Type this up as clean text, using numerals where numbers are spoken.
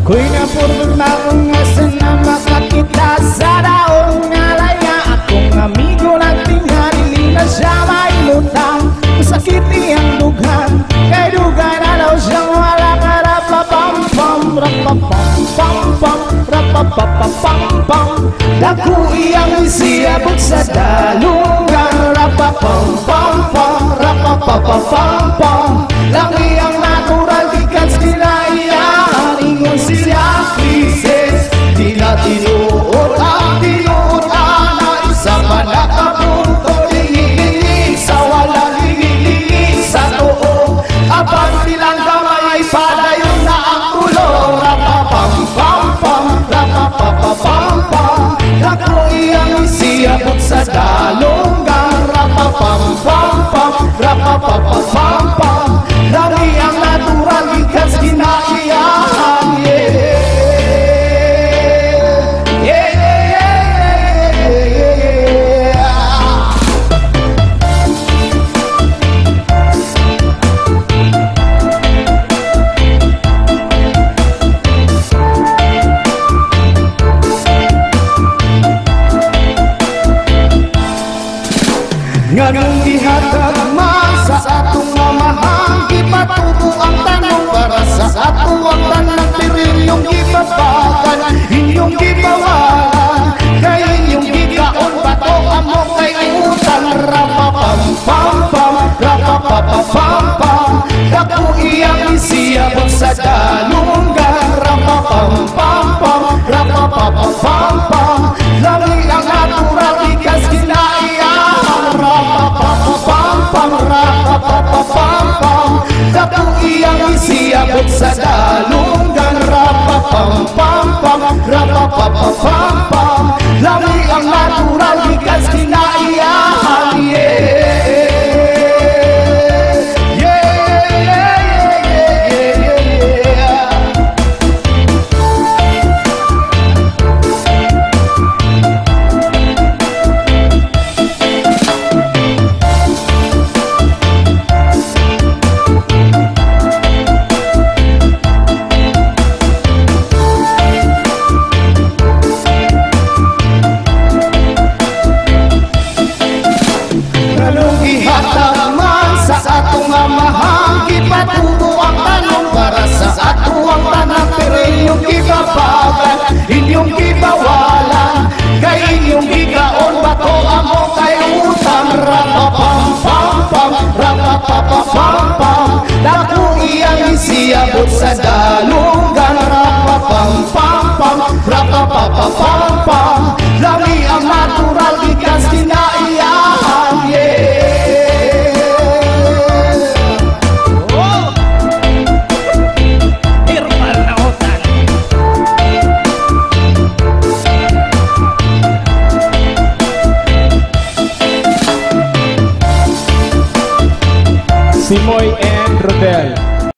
Kuy na purma kung asan na makakita sa daong nalaya. Akong amigo lang tingali na siya may lutang. Masakit niyang dughan, kay dughan na daw siyang wala ka. Rapapam-pam, rapapam-pam-pam, rapapapapam-pam. Daku iyang isiyabot sa dalungan. Rapapam-pam-pam, rapapapapam-pam. Lang iyang natural ikas kinaiyahan. Ingon siya krisis, di na tinuot ang tinuot na isa pa nakapunto. Lingig-lingig sa walang lingig-lingig sa too. Abang silang kamay, padayon na ang tulo. Rapapam-pam-pam, rapapapapam-pam. Naku iyang isiyabot sa dalunggan. Rapapam-pam-pam, rapapapapam-pam. Lagi ang natural ikas kinaiyahan. Nganong dihatag man sa atong mamahang ipatubo ang tanong para sa ato ang tanang pirilyong ibabagan, inyong gibawalan, kay inyong gigaon bato amo kay utang. Rapapam-pam-pam, rapapapapam-pam. Daku iyang isiyabot sa dalunggan. Rapapam-pam-pam, rapapapapam-pam. Lagi ang natural ikas kinaiyahan. Rapapapapam-pam, rapapapapam-pam. Daku iyang isiyabot sa dalunggan. Rapapam-pam-pam, rapapapapam-pam. Lagi ang natural ikas kinaiyahan. Inyong gibawalan, kay inyong gigaon bato amo kay utang. Rapapam-pam-pam, rapapapapam-pam. Daku iyang isiyabot sa dalunggan. Rapapam-pam-pam, rapapapapam-pam. Lagi